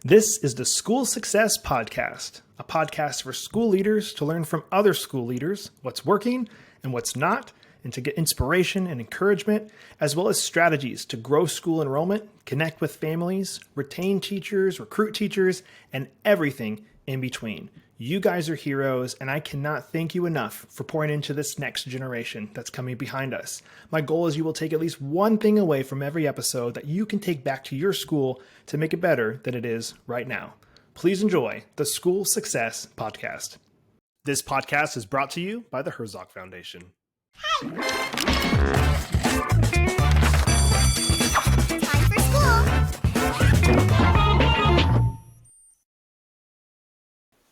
This is the School Success Podcast, a podcast for school leaders to learn from other school leaders what's working and what's not, and to get inspiration and encouragement, as well as strategies to grow school enrollment, connect with families, retain teachers, recruit teachers, and everything in between. You guys are heroes, and I cannot thank you enough for pouring into this next generation that's coming behind us. My goal is you will take at least one thing away from every episode that you can take back to your school to make it better than it is right now. Please enjoy the School Success Podcast. This podcast is brought to you by the Herzog Foundation. Time for school.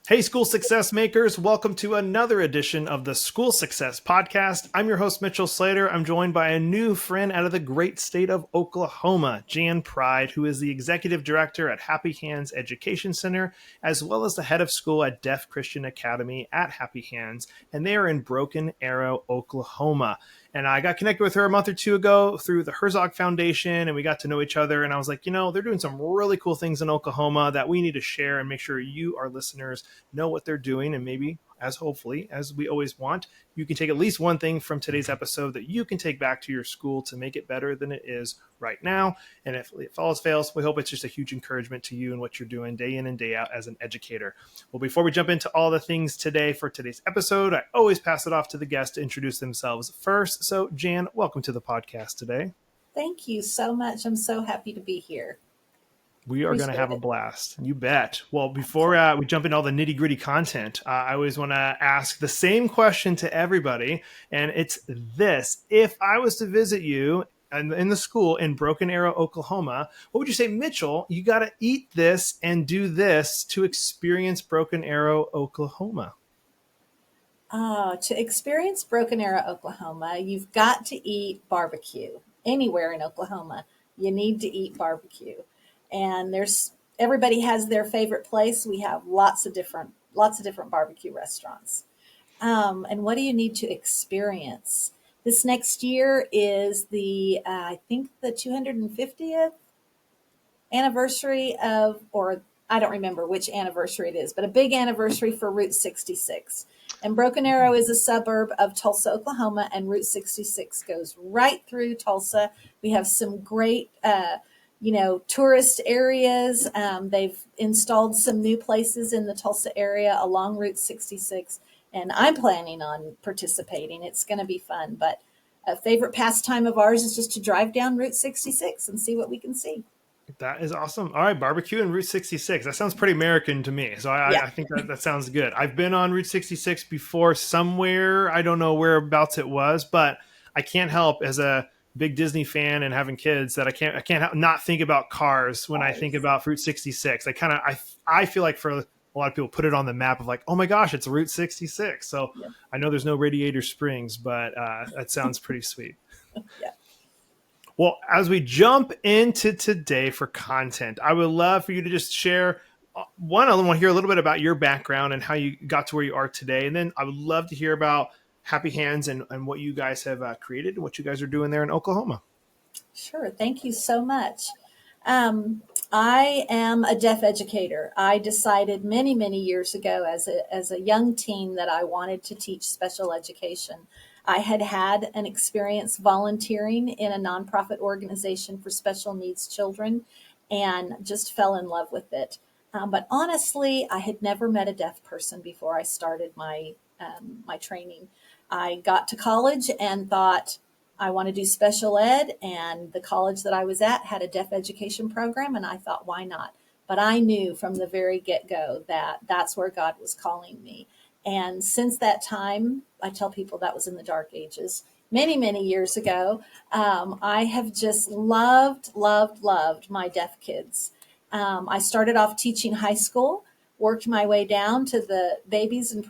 Hey, School Success Makers. Welcome to another edition of the School Success Podcast. I'm your host, Mitchell Slater. I'm joined by a new friend out of the great state of Oklahoma, Jan Pride, who is the Executive Director at Happy Hands Education Center, as well as the head of school at Deaf Christian Academy at Happy Hands, and they are in Broken Arrow, Oklahoma. And I got connected with her a month or two ago through the Herzog Foundation, and we got to know each other. And I was like, you know, they're doing some really cool things in Oklahoma that we need to share and make sure you, our listeners, know what they're doing. And maybe, as hopefully, as we always want, you can take at least one thing from today's episode that you can take back to your school to make it better than it is right now. And if all else fails, we hope it's just a huge encouragement to you and what you're doing day in and day out as an educator. Well, before we jump into all the things today for today's episode, I always pass it off to the guests to introduce themselves first. So, Jan, welcome to the podcast today. Thank you so much. I'm so happy to be here. We are going to have a blast. You bet. Well, before we jump into all the nitty gritty content, I always want to ask the same question to everybody. And it's this: if I was to visit you in the school in Broken Arrow, Oklahoma, what would you say, Mitchell, you got to eat this and do this to experience Broken Arrow, Oklahoma? To experience Broken Arrow, Oklahoma, you've got to eat barbecue. Anywhere in Oklahoma, you need to eat barbecue. And everybody has their favorite place. We have lots of different barbecue restaurants. And what do you need to experience? This next year is I think the 250th anniversary or I don't remember which anniversary it is, but a big anniversary for Route 66. And Broken Arrow is a suburb of Tulsa, Oklahoma, and Route 66 goes right through Tulsa. We have some great tourist areas. They've installed some new places in the Tulsa area along Route 66, and I'm planning on participating. It's going to be fun, but a favorite pastime of ours is just to drive down Route 66 and see what we can see. That is awesome. All right, barbecue and Route 66. That sounds pretty American to me. So I think that sounds good. I've been on Route 66 before somewhere. I don't know whereabouts it was, but I can't help as a big Disney fan and having kids that I can't not think about cars when I think about Route 66. I feel like for a lot of people put it on the map of like, oh my gosh, it's Route 66. So yeah. I know there's no Radiator Springs, but that sounds pretty sweet. Yeah. Well, as we jump into today for content, I would love for you to just share I want to hear a little bit about your background and how you got to where you are today. And then I would love to hear about Happy Hands and what you guys have created and what you guys are doing there in Oklahoma. Sure. Thank you so much. I am a deaf educator. I decided many, many years ago as a young teen that I wanted to teach special education. I had an experience volunteering in a nonprofit organization for special needs children and just fell in love with it. But honestly, I had never met a deaf person before I started my training. I got to college and thought, I want to do special ed, and the college that I was at had a deaf education program, and I thought, why not? But I knew from the very get-go that that's where God was calling me. And since that time, I tell people that was in the dark ages, many, many years ago, I have just loved my deaf kids. I started off teaching high school, worked my way down to the babies and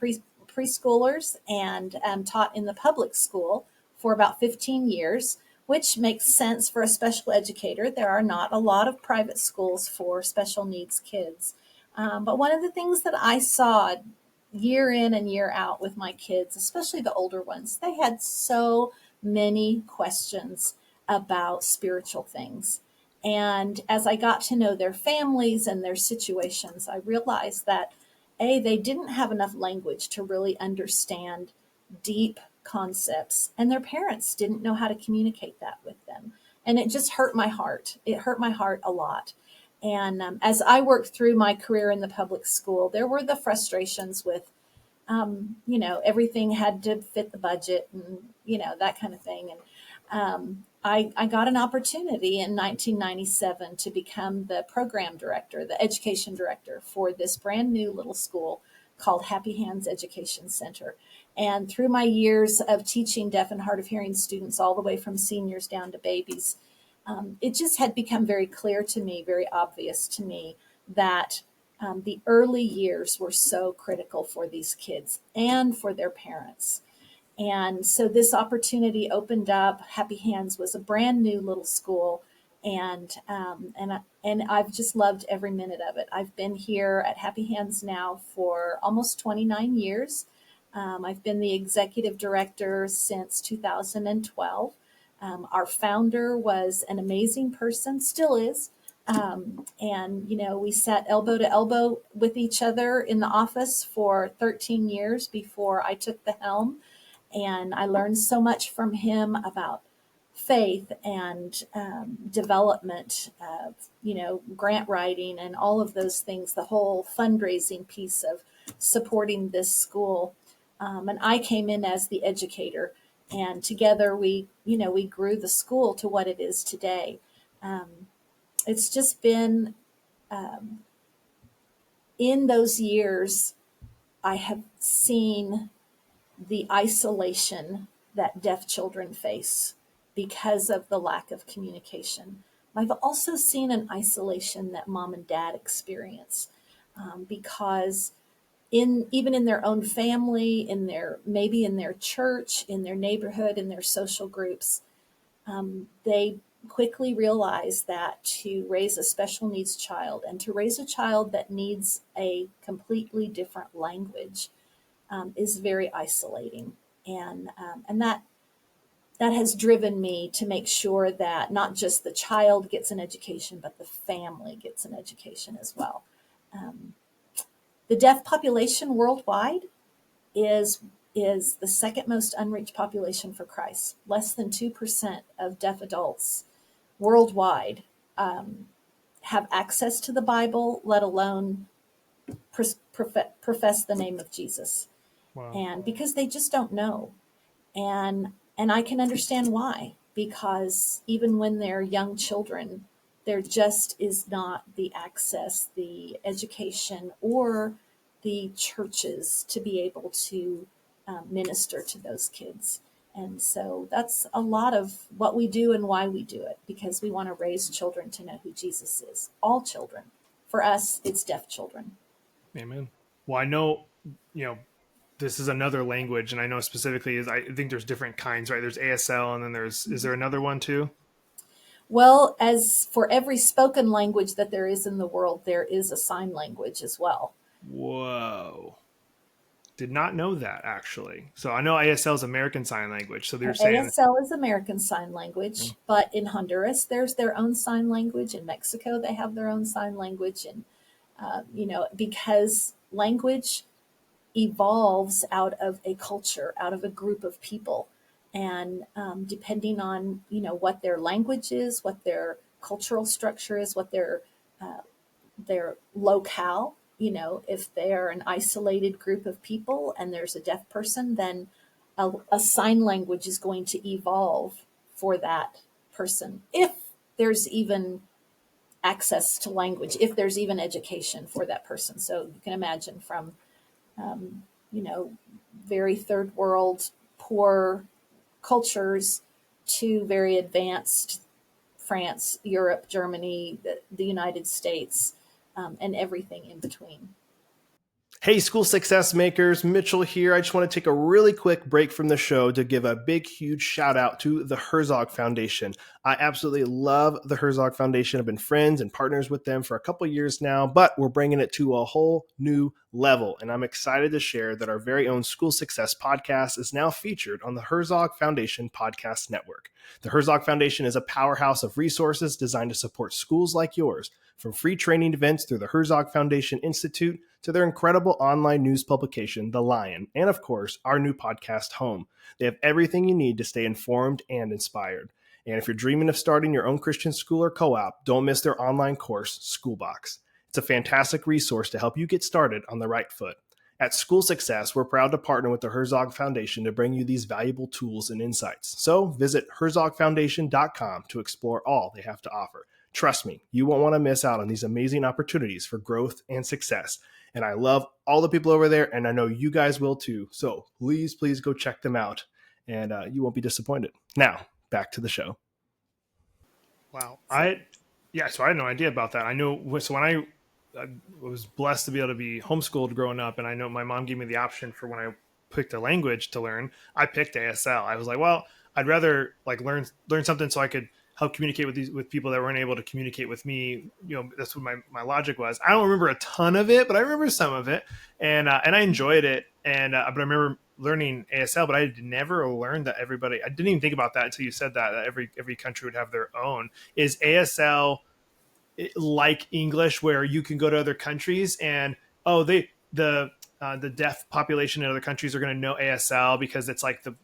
preschoolers, and taught in the public school for about 15 years, which makes sense for a special educator. There are not a lot of private schools for special needs kids. But one of the things that I saw year in and year out with my kids, especially the older ones, they had so many questions about spiritual things. And as I got to know their families and their situations, I realized that they didn't have enough language to really understand deep concepts, and their parents didn't know how to communicate that with them. And it just hurt my heart. It hurt my heart a lot. And as I worked through my career in the public school, there were the frustrations with, everything had to fit the budget and, that kind of thing. And I got an opportunity in 1997 to become the program director, the education director for this brand new little school called Happy Hands Education Center. And through my years of teaching deaf and hard of hearing students, all the way from seniors down to babies, it just had become very clear to me, very obvious to me, that the early years were so critical for these kids and for their parents. And so this opportunity opened up. Happy Hands was a brand new little school, and I've just loved every minute of it. I've been here at Happy Hands now for almost 29 years. I've been the executive director since 2012. Our founder was an amazing person, still is. And, we sat elbow to elbow with each other in the office for 13 years before I took the helm. And I learned so much from him about faith and development, grant writing and all of those things, the whole fundraising piece of supporting this school. And I came in as the educator, and together we grew the school to what it is today. It's just been, in those years, I have seen the isolation that deaf children face because of the lack of communication. I've also seen an isolation that mom and dad experience, because even in their own family, maybe in their church, in their neighborhood, in their social groups, they quickly realize that to raise a special needs child and to raise a child that needs a completely different language is very isolating. And that has driven me to make sure that not just the child gets an education, but the family gets an education as well. The deaf population worldwide is the second most unreached population for Christ. Less than 2% of deaf adults worldwide have access to the Bible, let alone profess the name of Jesus. Wow. And because they just don't know. And I can understand why, because even when they're young children, there just is not the access, the education, or the churches to be able to minister to those kids. And so that's a lot of what we do and why we do it, because we want to raise children to know who Jesus is. All children. For us, it's deaf children. Amen. Well, I know, this is another language, and I know specifically I think there's different kinds, right? There's ASL, and then is there another one too? Well, as for every spoken language that there is in the world, there is a sign language as well. Whoa. Did not know that, actually. So I know ASL is American Sign Language. So they're saying ASL is American Sign Language, but in Honduras, there's their own sign language. In Mexico, they have their own sign language. And, because language evolves out of a culture, out of a group of people. And depending on, what their language is, what their cultural structure is, what their locale, if they're an isolated group of people and there's a deaf person, then a sign language is going to evolve for that person. If there's even access to language, if there's even education for that person. So you can imagine from, very third world, poor cultures to very advanced France, Europe, Germany, the United States, and everything in between. Hey, school success makers, Mitchell here. I just want to take a really quick break from the show to give a big, huge shout out to the Herzog Foundation. I absolutely love the Herzog Foundation. I've been friends and partners with them for a couple years now, but we're bringing it to a whole new level. And I'm excited to share that our very own School Success podcast is now featured on the Herzog Foundation Podcast Network. The Herzog Foundation is a powerhouse of resources designed to support schools like yours, from free training events through the Herzog Foundation Institute to their incredible online news publication, The Lion, and of course, our new podcast, Home. They have everything you need to stay informed and inspired. And if you're dreaming of starting your own Christian school or co-op, don't miss their online course, Schoolbox. It's a fantastic resource to help you get started on the right foot. At School Success, we're proud to partner with the Herzog Foundation to bring you these valuable tools and insights. So visit herzogfoundation.com to explore all they have to offer. Trust me, you won't want to miss out on these amazing opportunities for growth and success. And I love all the people over there, and I know you guys will too. So please go check them out, and you won't be disappointed. Now, back to the show. Wow. So I had no idea about that. I know, so when I was blessed to be able to be homeschooled growing up, and I know my mom gave me the option for when I picked a language to learn, I picked ASL. I was like, well, I'd rather like learn something so I could help communicate with people that weren't able to communicate with me. That's what my logic was. I don't remember a ton of it, but I remember some of it, and I enjoyed it. And but I remember learning ASL, but I had never learned that everybody. I didn't even think about that until you said that every country would have their own. Is ASL like English, where you can go to other countries and the deaf population in other countries are going to know ASL because it's like the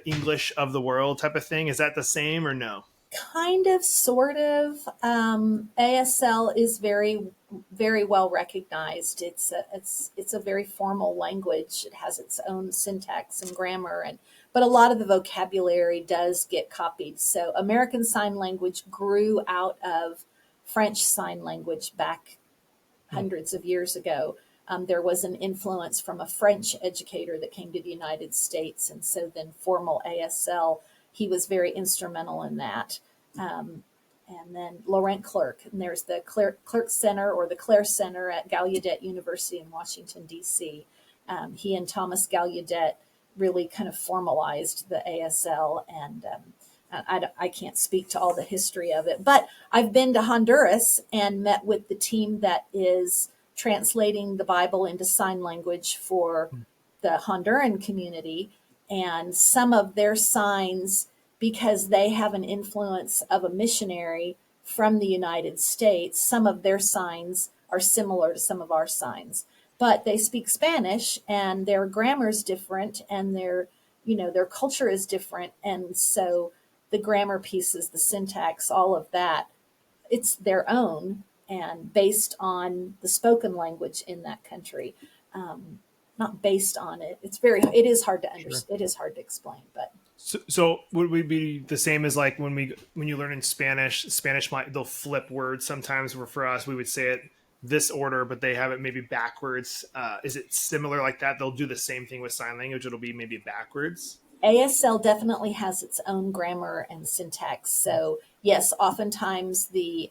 English of the world type of thing? Is that the same or no? Kind of, sort of. ASL is very, very well recognized. It's a very formal language. It has its own syntax and grammar, but a lot of the vocabulary does get copied. So American Sign Language grew out of French Sign Language back hundreds of years ago. There was an influence from a French educator that came to the United States, and so then formal ASL, he was very instrumental in that. And then Laurent Clerc, and there's the Clerc Center or the Clare Center at Gallaudet University in Washington, D.C. He and Thomas Gallaudet really kind of formalized the ASL, and I can't speak to all the history of it, but I've been to Honduras and met with the team that is translating the Bible into sign language for the Honduran community, and some of their signs, because they have an influence of a missionary from the United States, some of their signs are similar to some of our signs, but they speak Spanish and their grammar is different and their culture is different. And so the grammar pieces, the syntax, all of that, it's their own and based on the spoken language in that country. Not based on it. It is hard to understand. Sure. It is hard to explain, but. So would we be the same as like when you learn in Spanish they'll flip words sometimes, where for us we would say it this order, but they have it maybe backwards. Is it similar like that? They'll do the same thing with sign language. It'll be maybe backwards. ASL definitely has its own grammar and syntax. So yes, oftentimes the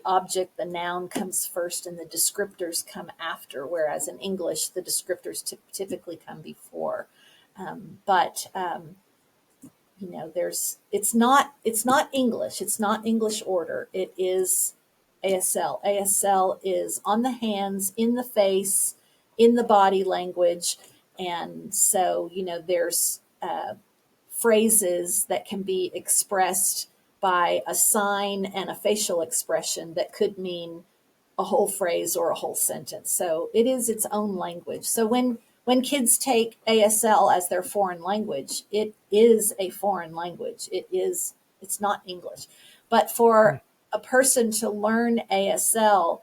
object, the noun comes first and the descriptors come after, whereas in English, the descriptors typically come before. It's not English. It's not English order. It is ASL. ASL is on the hands, in the face, in the body language. And so, there's phrases that can be expressed by a sign and a facial expression that could mean a whole phrase or a whole sentence. So it is its own language. So when kids take ASL as their foreign language, it is a foreign language. It's not English. But for a person to learn ASL,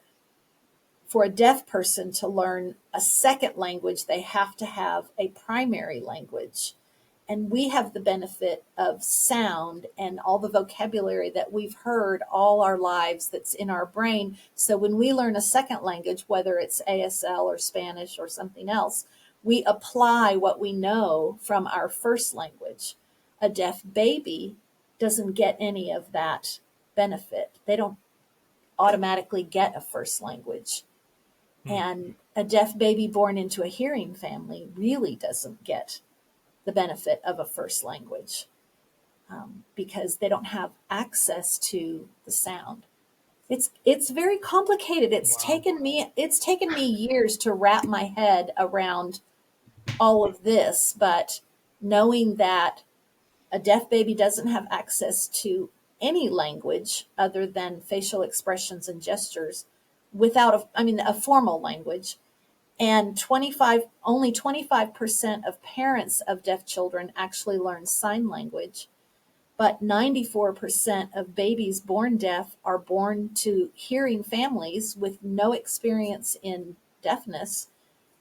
for a deaf person to learn a second language, they have to have a primary language. And we have the benefit of sound and all the vocabulary that we've heard all our lives that's in our brain. So when we learn a second language, whether it's ASL or Spanish or something else, we apply what we know from our first language. A deaf baby doesn't get any of that benefit. They don't automatically get a first language. And a deaf baby born into a hearing family really doesn't get the benefit of a first language because they don't have access to the sound. It's very complicated. Wow. It's taken me years to wrap my head around all of this, but knowing that a deaf baby doesn't have access to any language other than facial expressions and gestures without a formal language. And only 25% of parents of deaf children actually learn sign language, but 94% of babies born deaf are born to hearing families with no experience in deafness.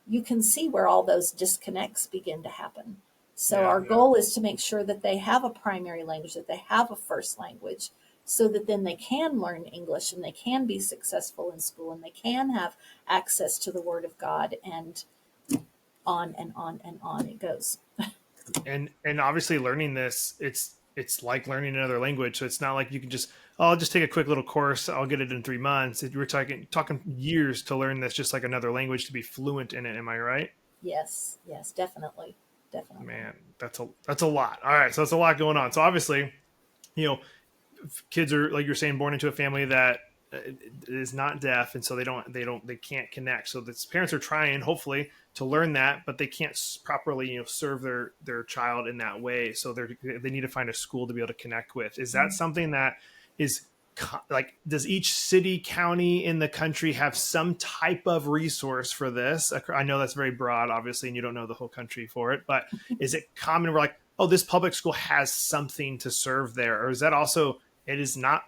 You can see where all those disconnects begin to happen. So Yeah. our goal is to make sure that they have a primary language, that they have a first language, so that then they can learn English and they can be successful in school and they can have access to the Word of God, and on and on and on it goes. And obviously learning this, it's like learning another language. So it's not like you can just, oh, I'll just take a quick little course, I'll get it in 3 months. We're talking years to learn this, just like another language, to be fluent in it. Am I right? Yes, yes, definitely, definitely. Man, that's a lot. All right, so that's a lot going on. So obviously, you know, kids are, like you're saying, born into a family that is not deaf, and so they can't connect. So the parents are trying, hopefully, to learn that, but they can't properly, serve their child in that way. So they need to find a school to be able to connect with. Is that something that is like, does each city, county in the country have some type of resource for this? I know that's very broad, obviously, and you don't know the whole country for it, but is it common? We're like, oh, this public school has something to serve there, or is that also, it's not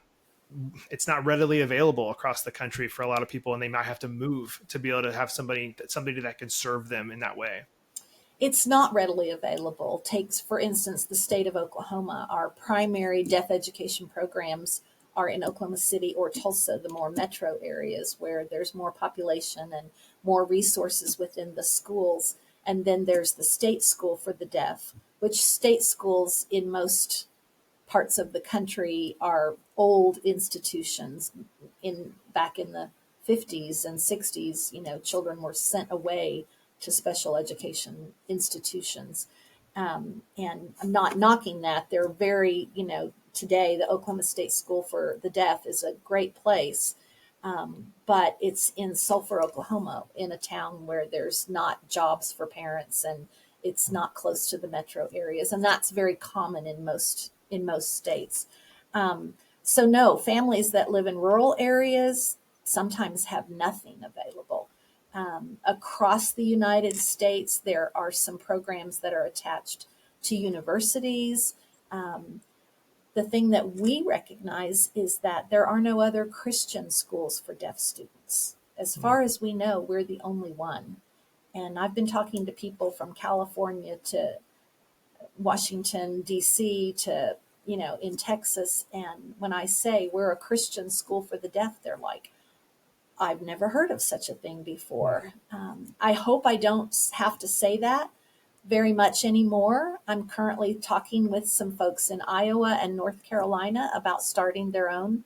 readily available across the country for a lot of people, and they might have to move to be able to have somebody that can serve them in that way? It's not readily available. Takes, for instance, the state of Oklahoma. Our primary deaf education programs are in Oklahoma City or Tulsa, the more metro areas where there's more population and more resources within the schools. And then there's the state school for the deaf, which state schools in most parts of the country are old institutions. Back in the 50s and 60s, children were sent away to special education institutions. And I'm not knocking that. They're very, today the Oklahoma State School for the Deaf is a great place. But it's in Sulphur, Oklahoma, in a town where there's not jobs for parents, and it's not close to the metro areas. And that's very common in most states. So no, families that live in rural areas sometimes have nothing available. Across the United States, there are some programs that are attached to universities. The thing that we recognize is that there are no other Christian schools for deaf students. As far as we know, we're the only one. And I've been talking to people from California to Washington, D.C., to, in Texas. And when I say we're a Christian school for the deaf, they're like, I've never heard of such a thing before. I hope I don't have to say that very much anymore. I'm currently talking with some folks in Iowa and North Carolina about starting their own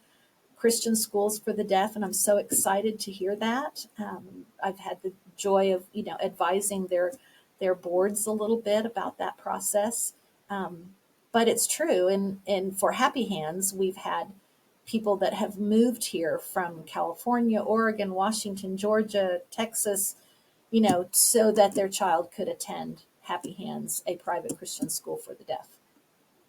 Christian schools for the deaf, and I'm so excited to hear that. I've had the joy of, advising their boards a little bit about that process. But it's true. And for Happy Hands, we've had people that have moved here from California, Oregon, Washington, Georgia, Texas, so that their child could attend Happy Hands, a private Christian school for the deaf.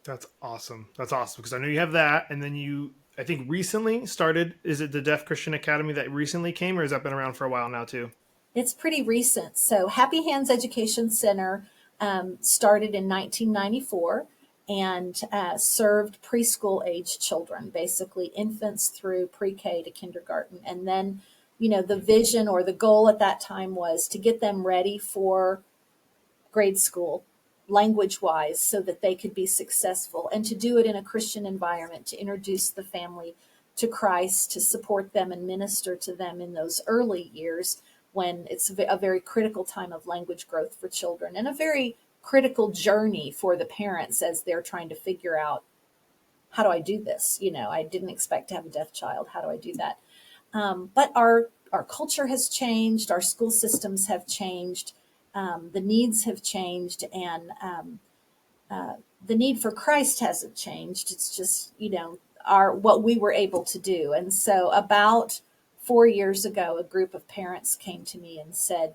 That's awesome. That's awesome, because I know you have that, and then you, I think, recently started. Is it the Deaf Christian Academy that recently came, or has that been around for a while now too? It's pretty recent. So Happy Hands Education Center started in 1994 and served preschool age children, basically infants through pre-K to kindergarten. And then, the vision or the goal at that time was to get them ready for grade school, language-wise, so that they could be successful, and to do it in a Christian environment, to introduce the family to Christ, to support them and minister to them in those early years when it's a very critical time of language growth for children, and a very critical journey for the parents as they're trying to figure out, how do I do this? I didn't expect to have a deaf child. How do I do that? But our our culture has changed, our school systems have changed, the needs have changed, and the need for Christ hasn't changed. It's just, our what we were able to do. And so about 4 years ago, a group of parents came to me and said,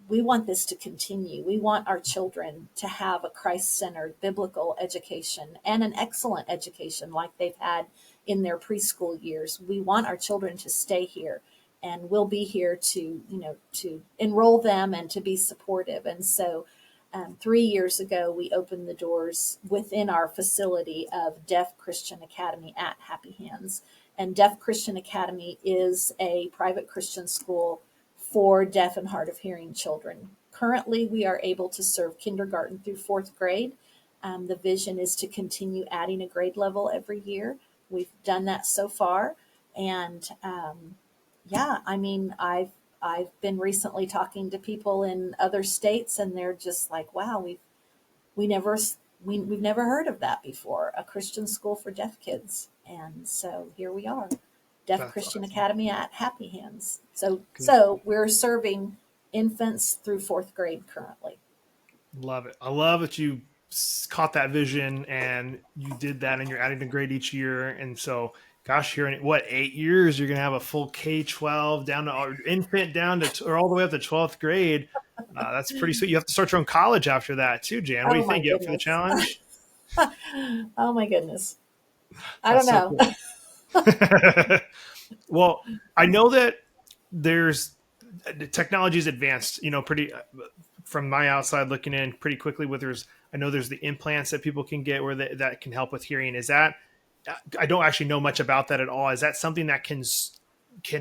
we want this to continue. We want our children to have a Christ-centered biblical education and an excellent education like they've had in their preschool years. We want our children to stay here, and we'll be here to, to enroll them and to be supportive. And so 3 years ago, we opened the doors within our facility of Deaf Christian Academy at Happy Hands. And Deaf Christian Academy is a private Christian school for deaf and hard of hearing children. Currently, we are able to serve kindergarten through fourth grade. The vision is to continue adding a grade level every year. We've done that so far. And I've been recently talking to people in other states, and they're just like, wow, we've never heard of that before, a Christian school for deaf kids. And so here we are. Deaf That's Christian awesome. Academy at Happy Hands. So we're serving infants through fourth grade currently. Love it. I love that you caught that vision and you did that, and you're adding a grade each year. And so, gosh, here in 8 years, you're going to have a full K-12 down to infant down to, or all the way up to 12th grade. That's pretty sweet. You have to start your own college after that too, Jan. What do you My think? You up for the goodness. challenge? Oh my goodness. I That's don't so know. cool. Well, I know that there's technology's advanced, pretty from my outside looking in pretty quickly. I know there's the implants that people can get that can help with hearing. Is that, I don't actually know much about that at all. Is that something that can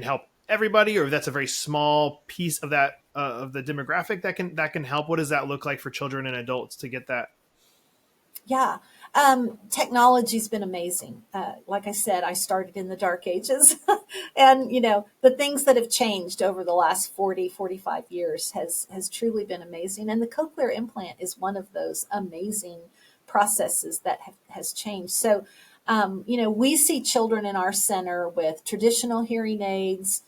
help everybody, or that's a very small piece of that of the demographic that can help? What does that look like for children and adults to get that? Yeah. Technology's been amazing. Like I said, I started in the dark ages and, the things that have changed over the last 40, 45 years has truly been amazing. And the cochlear implant is one of those amazing processes that has changed. So, we see children in our center with traditional hearing aids,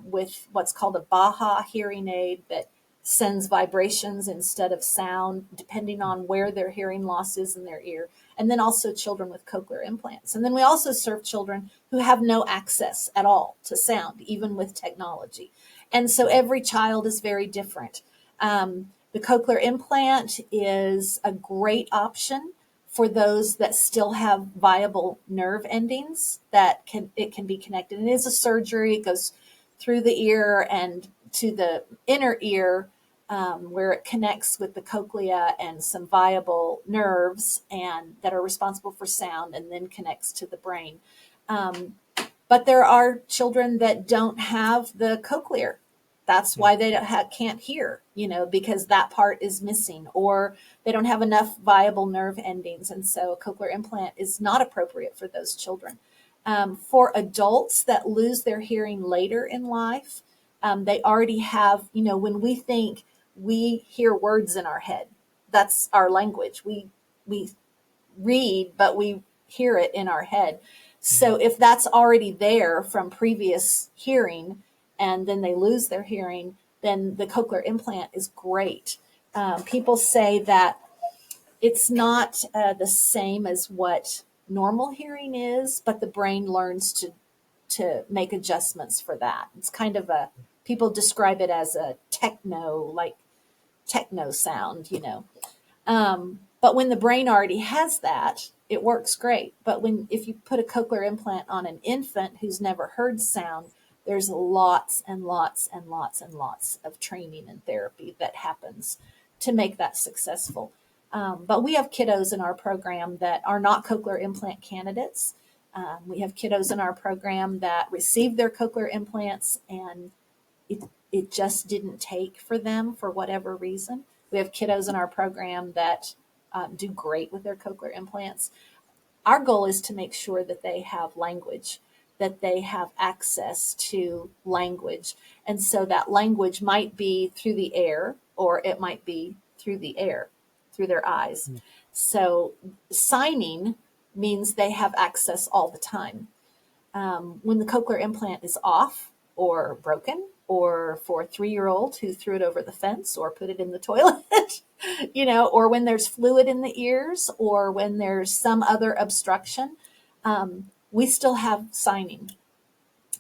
with what's called a Baha hearing aid that sends vibrations instead of sound, depending on where their hearing loss is in their ear. And then also children with cochlear implants. And then we also serve children who have no access at all to sound, even with technology. And so every child is very different. The cochlear implant is a great option for those that still have viable nerve endings that it can be connected. And it is a surgery. It goes through the ear and to the inner ear, where it connects with the cochlea and some viable nerves and that are responsible for sound, and then connects to the brain. But there are children that don't have the cochlear. That's why they can't hear, because that part is missing, or they don't have enough viable nerve endings. And so a cochlear implant is not appropriate for those children. For adults that lose their hearing later in life, they already have, when we think, we hear words in our head. That's our language. We read, but we hear it in our head. So if that's already there from previous hearing, and then they lose their hearing, then the cochlear implant is great. People say that it's not the same as what normal hearing is, but the brain learns to make adjustments for that. It's kind of people describe it as a techno sound, But when the brain already has that, it works great. But if you put a cochlear implant on an infant who's never heard sound, there's lots and lots and lots and lots of training and therapy that happens to make that successful. But we have kiddos in our program that are not cochlear implant candidates. We have kiddos in our program that received their cochlear implants and it just didn't take for them for whatever reason. We have kiddos in our program that do great with their cochlear implants. Our goal is to make sure that they have language, that they have access to language. And so that language might be through the air, or it might be through the air, through their eyes. So signing means they have access all the time. When the cochlear implant is off, or broken, or for a 3-year-old who threw it over the fence or put it in the toilet, or when there's fluid in the ears or when there's some other obstruction, we still have signing.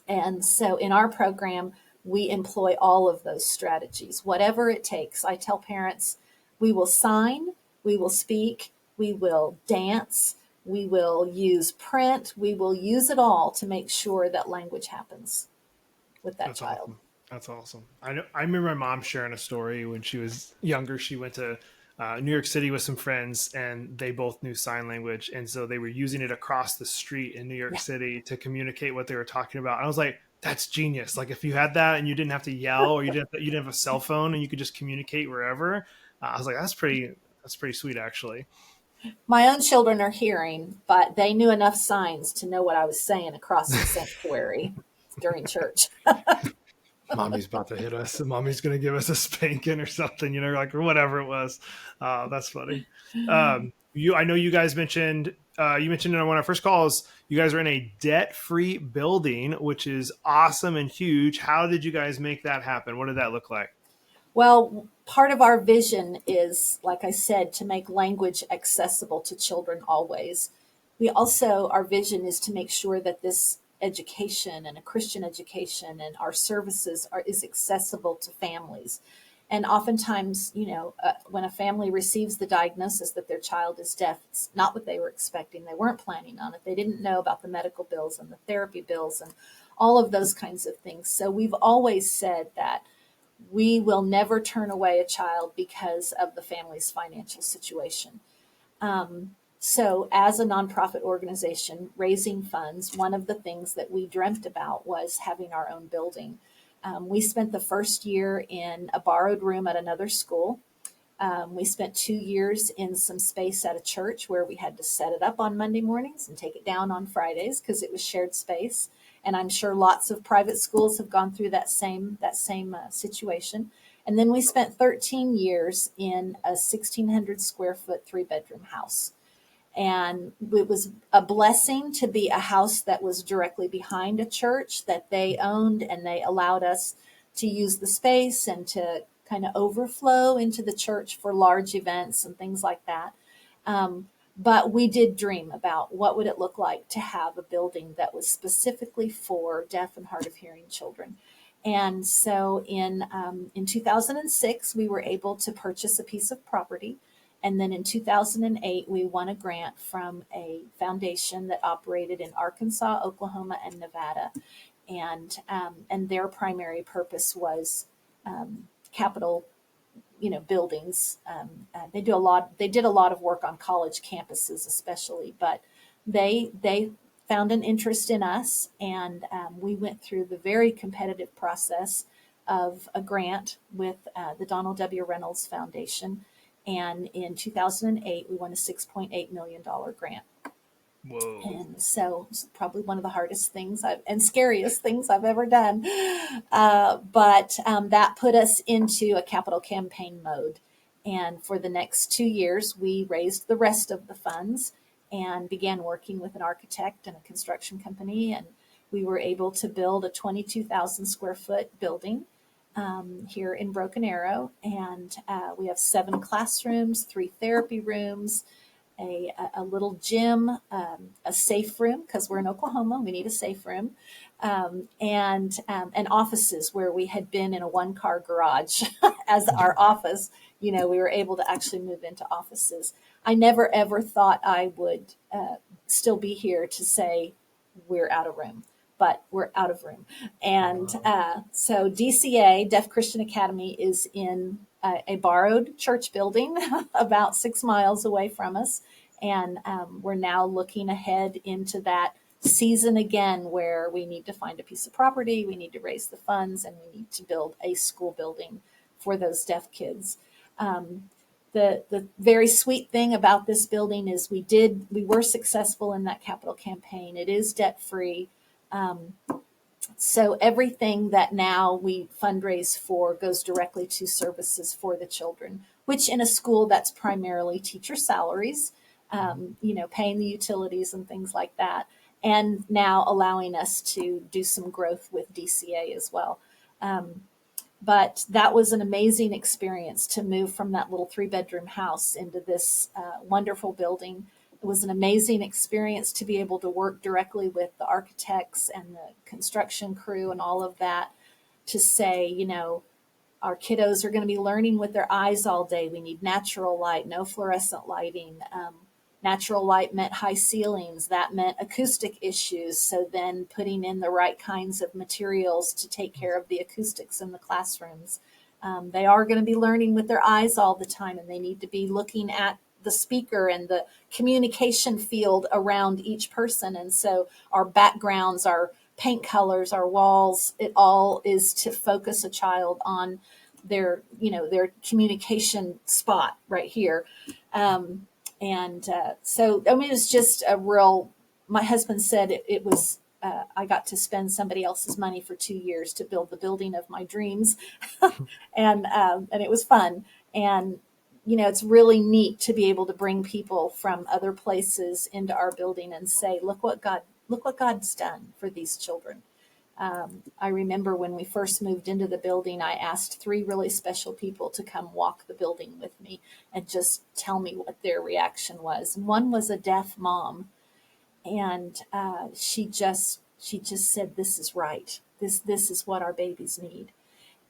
And so in our program, we employ all of those strategies, whatever it takes. I tell parents, we will sign, we will speak, we will dance, we will use print, we will use it all to make sure that language happens with that That's child. awesome. That's awesome. I know. I remember my mom sharing a story when she was younger. She went to New York City with some friends, and they both knew sign language, and so they were using it across the street in New York Yeah. City to communicate what they were talking about. And I was like, "That's genius! Like if you had that and you didn't have to yell, or you didn't have a cell phone, and you could just communicate wherever." I was like, That's pretty sweet, actually." My own children are hearing, but they knew enough signs to know what I was saying across the sanctuary during church. Mommy's about to hit us. Mommy's going to give us a spanking or something, like or whatever it was. That's funny. I know you guys mentioned, you mentioned in one of our first calls, you guys are in a debt-free building, which is awesome and huge. How did you guys make that happen? What did that look like? Well, part of our vision is, like I said, to make language accessible to children always. Our vision is to make sure that this education and a Christian education and our services is accessible to families. And oftentimes, when a family receives the diagnosis that their child is deaf, it's not what they were expecting. They weren't planning on it. They didn't know about the medical bills and the therapy bills and all of those kinds of things. So we've always said that we will never turn away a child because of the family's financial situation. So, as a nonprofit organization raising funds, one of the things that we dreamt about was having our own building. We spent the first year in a borrowed room at another school. We spent 2 years in some space at a church where we had to set it up on Monday mornings and take it down on Fridays because it was shared space. And I'm sure lots of private schools have gone through that same situation. And then we spent 13 years in a 1,600 square foot 3-bedroom house. And it was a blessing to be a house that was directly behind a church that they owned, and they allowed us to use the space and to kind of overflow into the church for large events and things like that. But we did dream about what would it look like to have a building that was specifically for deaf and hard of hearing children. And so in 2006, we were able to purchase a piece of property. And then in 2008, we won a grant from a foundation that operated in Arkansas, Oklahoma, and Nevada. And their primary purpose was capital buildings. They did a lot of work on college campuses, especially, but they found an interest in us, and we went through the very competitive process of a grant with the Donald W. Reynolds Foundation. And in 2008, we won a $6.8 million grant. Whoa. And so it's probably one of the hardest things and scariest things I've ever done. But that put us into a capital campaign mode. And for the next 2 years, we raised the rest of the funds and began working with an architect and a construction company. And we were able to build a 22,000 square foot building here in Broken Arrow. And we have 7 classrooms, 3 therapy rooms, a little gym, a safe room, because we're in Oklahoma, we need a safe room, and offices where we had been in a 1-car garage as our office. We were able to actually move into offices. I never ever thought I would still be here to say we're out of room, but we're out of room. And so DCA, Deaf Christian Academy, is in a borrowed church building about 6 miles away from us. And we're now looking ahead into that season again, where we need to find a piece of property, we need to raise the funds, and we need to build a school building for those deaf kids. The very sweet thing about this building is we were successful in that capital campaign. It is debt-free. So everything that now we fundraise for goes directly to services for the children, which in a school that's primarily teacher salaries, paying the utilities and things like that. and now allowing us to do some growth with DCA as well. But that was an amazing experience to move from that little 3-bedroom house into this wonderful building. It was an amazing experience to be able to work directly with the architects and the construction crew and all of that, to say, our kiddos are going to be learning with their eyes all day. We need natural light, no fluorescent lighting. Natural light meant high ceilings. That meant acoustic issues. So then putting in the right kinds of materials to take care of the acoustics in the classrooms. They are going to be learning with their eyes all the time, and they need to be looking at the speaker and the communication field around each person. And so our backgrounds, our paint colors, our walls, it all is to focus a child on their communication spot right here. So, I mean, it's just my husband said it was, I got to spend somebody else's money for 2 years to build the building of my dreams. and it was fun. And, it's really neat to be able to bring people from other places into our building and say, look what God's done for these children. I remember when we first moved into the building, I asked 3 really special people to come walk the building with me and just tell me what their reaction was. And one was a deaf mom, and she just said, "This is right. This is what our babies need."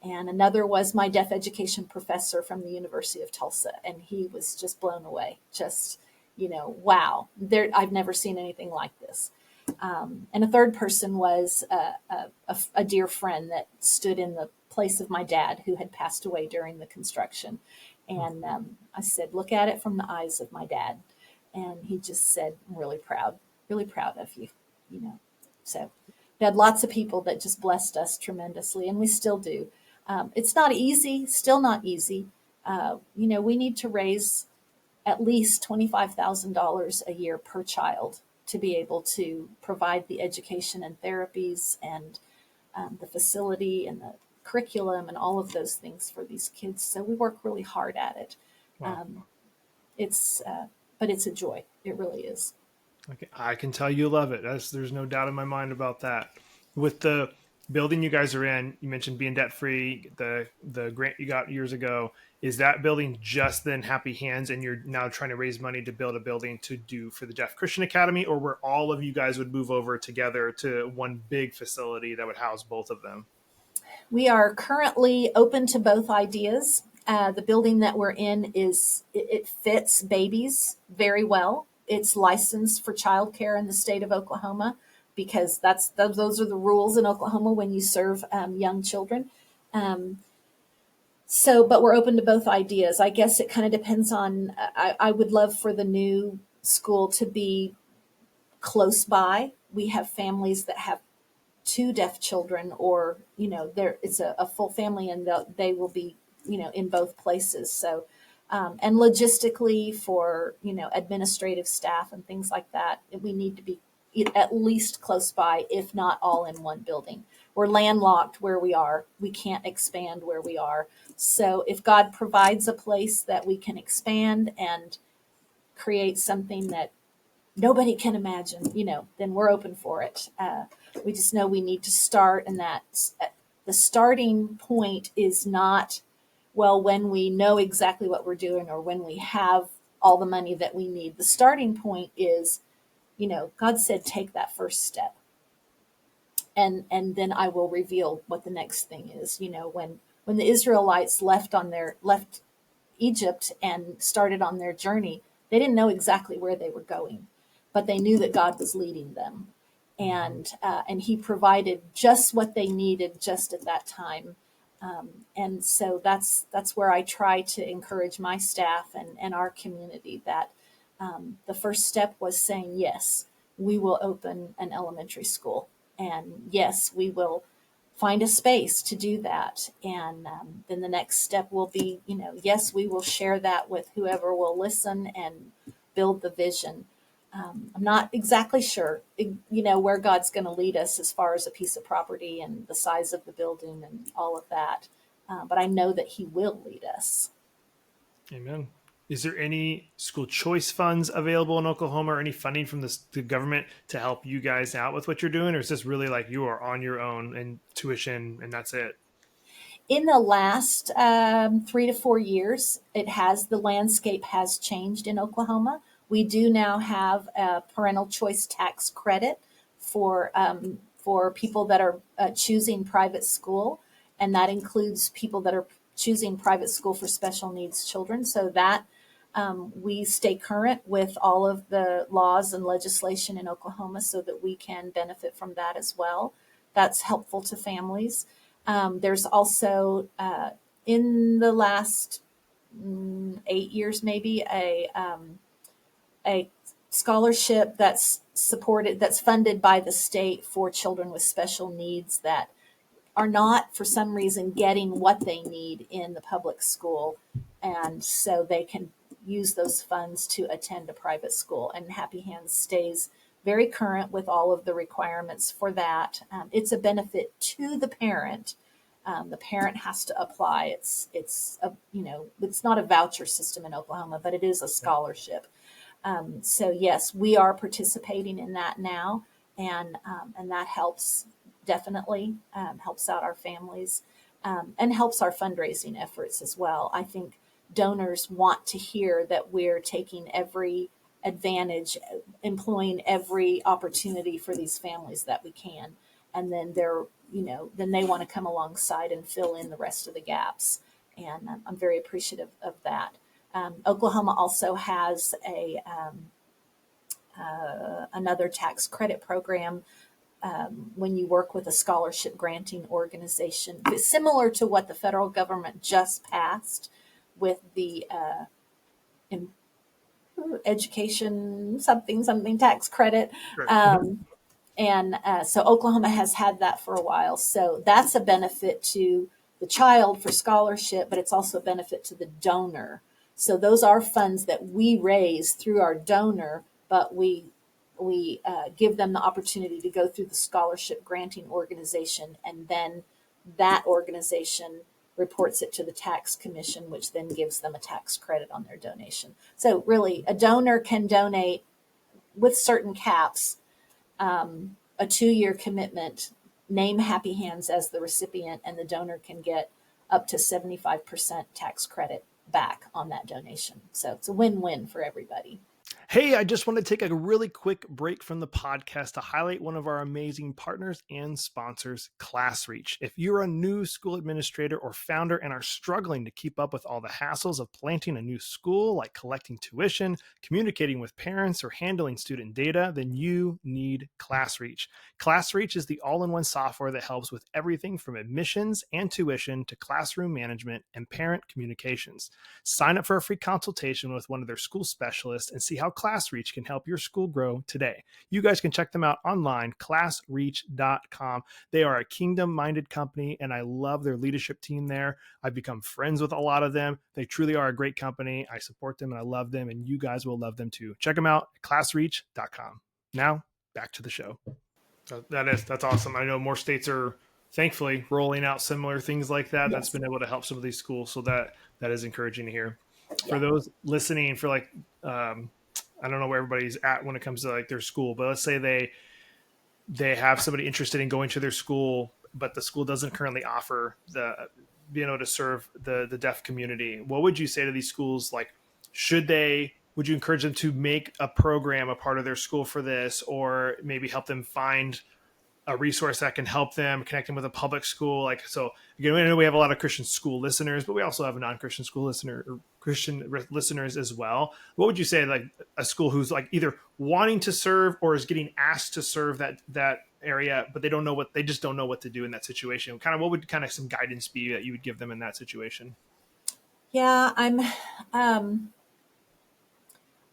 And another was my deaf education professor from the University of Tulsa, and he was just blown away. Just, wow, I've never seen anything like this. And a third person was a dear friend that stood in the place of my dad, who had passed away during the construction. And I said, "Look at it from the eyes of my dad." And he just said, "I'm really proud of you." So we had lots of people that just blessed us tremendously, and we still do. It's not easy, still not easy. We need to raise at least $25,000 a year per child to be able to provide the education and therapies and the facility and the curriculum and all of those things for these kids. So we work really hard at it. Wow. But it's a joy. It really is. Okay, I can tell you love it. There's no doubt in my mind about that. With the building you guys are in, you mentioned being debt free, the grant you got years ago. Is that building just then Happy Hands, and you're now trying to raise money to build a building to do for the Deaf Christian Academy, or where all of you guys would move over together to one big facility that would house both of them? We are currently open to both ideas. The building that we're in it fits babies very well. It's licensed for childcare in the state of Oklahoma, because those are the rules in Oklahoma when you serve young children. But we're open to both ideas. I guess it kind of depends on, I would love for the new school to be close by. We have families that have 2 deaf children, or, it's a full family, and they will be, in both places. So, and logistically for, administrative staff and things like that, we need to be at least close by, if not all in one building. We're landlocked where we are. We can't expand where we are. So if God provides a place that we can expand and create something that nobody can imagine, then we're open for it. We just know we need to start, and that the starting point is not, when we know exactly what we're doing or when we have all the money that we need. The starting point is, God said, take that first step. And then I will reveal what the next thing is. When the Israelites left Egypt and started on their journey, they didn't know exactly where they were going, but they knew that God was leading them, and He provided just what they needed just at that time. And so that's where I try to encourage my staff and our community that the first step was saying, yes, we will open an elementary school, and yes, we will find a space to do that. And then the next step will be, yes, we will share that with whoever will listen and build the vision. I'm not exactly sure, where God's going to lead us as far as a piece of property and the size of the building and all of that. But I know that He will lead us. Amen. Is there any school choice funds available in Oklahoma or any funding from the government to help you guys out with what you're doing? Or is this really like you are on your own and tuition and that's it? In the last 3 to 4 years, the landscape has changed in Oklahoma. We do now have a parental choice tax credit for people that are choosing private school, and that includes people that are choosing private school for special needs children. So that we stay current with all of the laws and legislation in Oklahoma so that we can benefit from that as well. That's helpful to families. There's also, in the last 8 years, maybe a scholarship that's funded by the state for children with special needs that are not, for some reason, getting what they need in the public school. And so they can use those funds to attend a private school. And Happy Hands stays very current with all of the requirements for that. It's a benefit to the parent. The parent has to apply. It's not a voucher system in Oklahoma, but it is a scholarship. So yes, we are participating in that now, and that helps, definitely helps out our families, and helps our fundraising efforts as well. I think donors want to hear that we're taking every advantage, employing every opportunity for these families that we can, and then then they want to come alongside and fill in the rest of the gaps. And I'm very appreciative of that. Oklahoma also has another tax credit program when you work with a scholarship granting organization, similar to what the federal government just passed with the education something tax credit. And so Oklahoma has had that for a while. So that's a benefit to the child for scholarship, but it's also a benefit to the donor. So those are funds that we raise through our donor, but we give them the opportunity to go through the scholarship granting organization, and then that organization reports it to the tax commission, which then gives them a tax credit on their donation. So really, a donor can donate with certain caps, a 2-year commitment, name Happy Hands as the recipient, and the donor can get up to 75% tax credit back on that donation. So it's a win-win for everybody. Hey, I just want to take a really quick break from the podcast to highlight one of our amazing partners and sponsors, ClassReach. If you're a new school administrator or founder and are struggling to keep up with all the hassles of planting a new school, like collecting tuition, communicating with parents, or handling student data, then you need ClassReach. ClassReach is the all-in-one software that helps with everything from admissions and tuition to classroom management and parent communications. Sign up for a free consultation with one of their school specialists and see how ClassReach can help your school grow today. You guys can check them out online, classreach.com. They are a kingdom-minded company, and I love their leadership team there. I've become friends with a lot of them. They truly are a great company. I support them, and I love them, and you guys will love them too. Check them out at classreach.com. Now, back to the show. That's awesome. I know more states are thankfully rolling out similar things like that. Yes. That's been able to help some of these schools. So that is encouraging to hear. Yeah. For those listening, for like, I don't know where everybody's at when it comes to like their school, but let's say they have somebody interested in going to their school, but the school doesn't currently offer being able to serve the deaf community. What would you say to these schools? Like, would you encourage them to make a program a part of their school for this, or maybe help them find a resource that can help them connect them with a public school? Like, so again, I know we have a lot of Christian school listeners, but we also have non-Christian school Christian listeners as well. What would you say, like a school who's like either wanting to serve or is getting asked to serve that area, but they just don't know what to do in that situation? What would some guidance be that you would give them in that situation? Yeah, I'm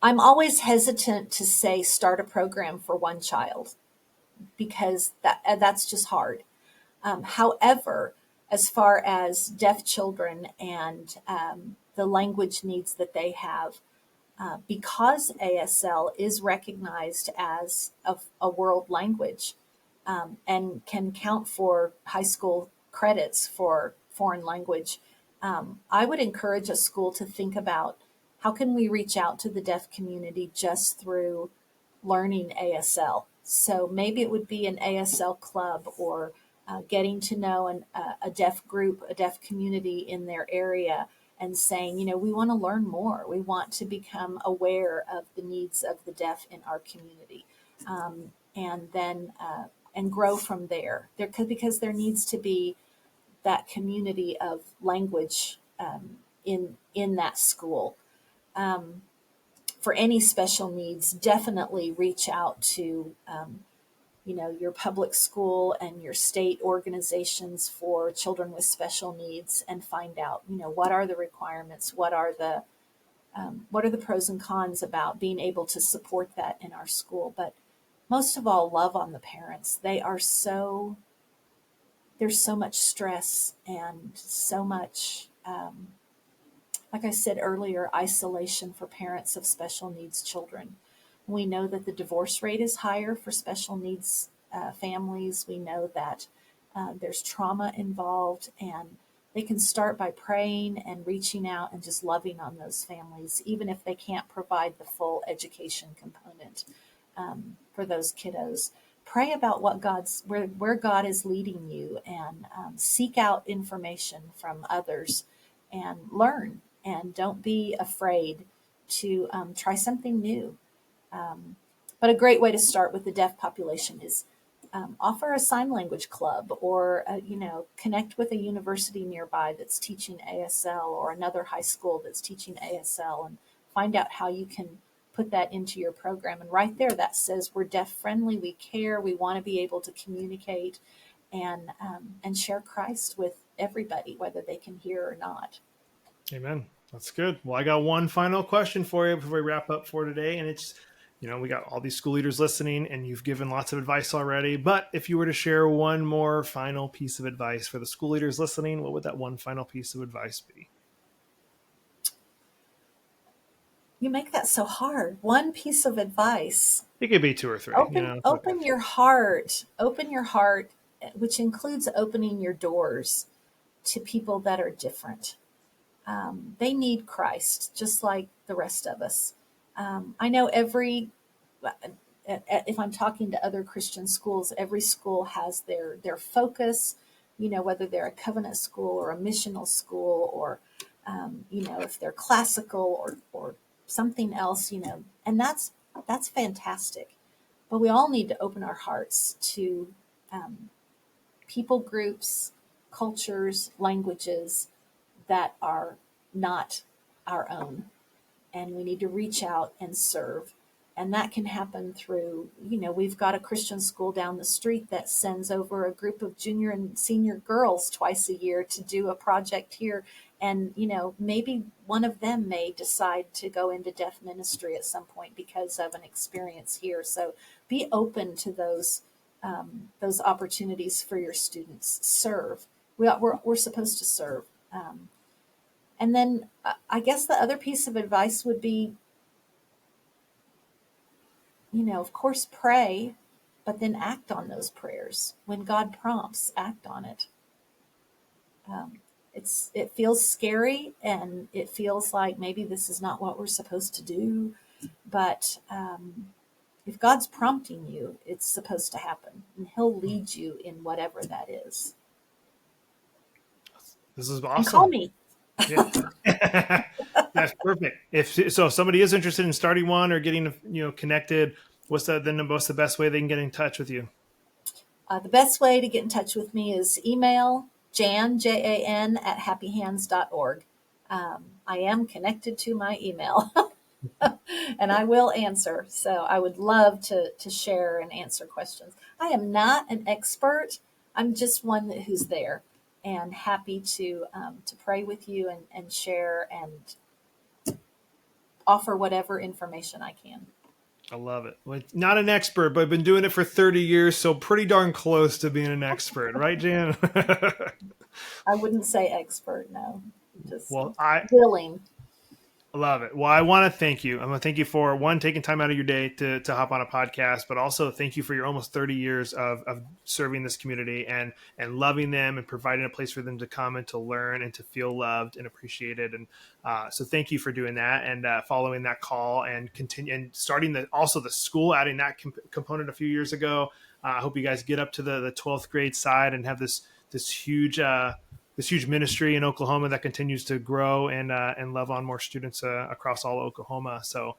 always hesitant to say start a program for one child, because that's just hard. However, as far as deaf children and the language needs that they have, because ASL is recognized as a world language, and can count for high school credits for foreign language, I would encourage a school to think about how can we reach out to the deaf community just through learning ASL? So maybe it would be an ASL club, or getting to know a deaf group, a deaf community in their area, and saying, we want to learn more. We want to become aware of the needs of the deaf in our community, and then and grow from there. Because there needs to be that community of language in that school. For any special needs, definitely reach out to your public school and your state organizations for children with special needs, and find out what are the requirements, what are the pros and cons about being able to support that in our school. But most of all, love on the parents. There's so much stress and so much, like I said earlier, isolation for parents of special needs children. We know that the divorce rate is higher for special needs families. We know that there's trauma involved, and they can start by praying and reaching out and just loving on those families, even if they can't provide the full education component for those kiddos. Pray about where God is leading you, and seek out information from others and learn. And don't be afraid to try something new. But a great way to start with the deaf population is offer a sign language club, or connect with a university nearby that's teaching ASL, or another high school that's teaching ASL, and find out how you can put that into your program. And right there, that says we're deaf friendly, we care, we want to be able to communicate and share Christ with everybody, whether they can hear or not. Amen. That's good. Well, I got one final question for you before we wrap up for today. And it's, we got all these school leaders listening, and you've given lots of advice already. But if you were to share one more final piece of advice for the school leaders listening, what would that one final piece of advice be? You make that so hard. One piece of advice. It could be two or three. Open your heart. Open your heart, which includes opening your doors to people that are different. They need Christ, just like the rest of us. I know if I'm talking to other Christian schools, every school has their focus, whether they're a covenant school or a missional school, or, if they're classical or something else, and that's fantastic. But we all need to open our hearts to people groups, cultures, languages that are not our own. And we need to reach out and serve. And that can happen through, we've got a Christian school down the street that sends over a group of junior and senior girls twice a year to do a project here. And, maybe one of them may decide to go into deaf ministry at some point because of an experience here. So be open to those opportunities for your students. Serve. We're supposed to serve. And then I guess the other piece of advice would be, of course, pray, but then act on those prayers. When God prompts, act on it. It feels scary, and it feels like maybe this is not what we're supposed to do. But if God's prompting you, it's supposed to happen, and He'll lead you in whatever that is. This is awesome. And call me. Yeah. That's perfect. If somebody is interested in starting one or getting connected, what's the best way they can get in touch with you? The best way to get in touch with me is email Jan, Jan, at happyhands.org. I am connected to my email and I will answer. So I would love to share and answer questions. I am not an expert. I'm just one who's there, and happy to pray with you and share and offer whatever information I can. I love it. Well, not an expert, but I've been doing it for 30 years, so pretty darn close to being an expert, right, Jan? I wouldn't say expert, no. Just well, willing. Love it. Well, I want to thank you. I'm going to thank you for one, taking time out of your day to hop on a podcast, but also thank you for your almost 30 years of serving this community and loving them and providing a place for them to come and to learn and to feel loved and appreciated. And so thank you for doing that and following that call and continue and starting also the school, adding that component a few years ago. I hope you guys get up to the 12th grade side and have this huge ministry in Oklahoma that continues to grow and love on more students across all Oklahoma. So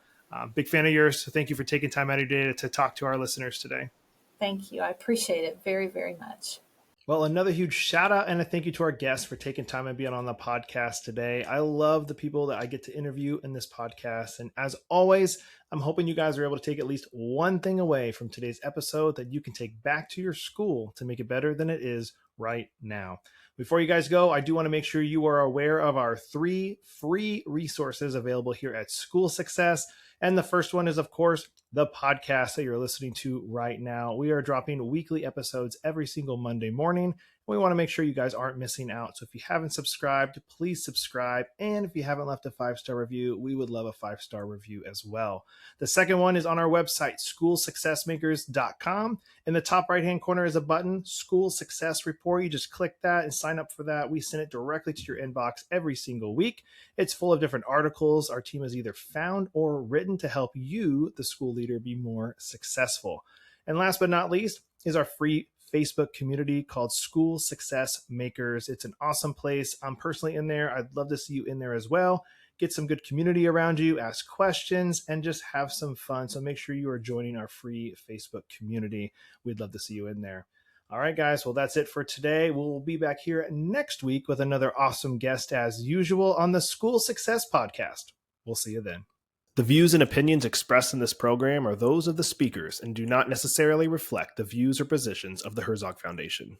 big fan of yours. So thank you for taking time out of your day to talk to our listeners today. Thank you. I appreciate it very, very much. Well, another huge shout out and a thank you to our guests for taking time and being on the podcast today. I love the people that I get to interview in this podcast. And as always, I'm hoping you guys are able to take at least one thing away from today's episode that you can take back to your school to make it better than it is right now. Before you guys go, I do want to make sure you are aware of our 3 free resources available here at School Success. And the first one is, of course, the podcast that you're listening to right now. We are dropping weekly episodes every single Monday morning. We want to make sure you guys aren't missing out. So if you haven't subscribed, please subscribe. And if you haven't left a 5-star review, we would love a 5-star review as well. The second one is on our website, schoolsuccessmakers.com. In the top right-hand corner is a button, School Success Report. You just click that and sign up for that. We send it directly to your inbox every single week. It's full of different articles our team has either found or written to help you, the school leader, be more successful. And last but not least is our free Facebook community called School Success Makers. It's an awesome place. I'm personally in there. I'd love to see you in there as well. Get some good community around you, ask questions, and just have some fun. So make sure you are joining our free Facebook community. We'd love to see you in there. All right, guys. Well, that's it for today. We'll be back here next week with another awesome guest as usual on the School Success Podcast. We'll see you then. The views and opinions expressed in this program are those of the speakers and do not necessarily reflect the views or positions of the Herzog Foundation.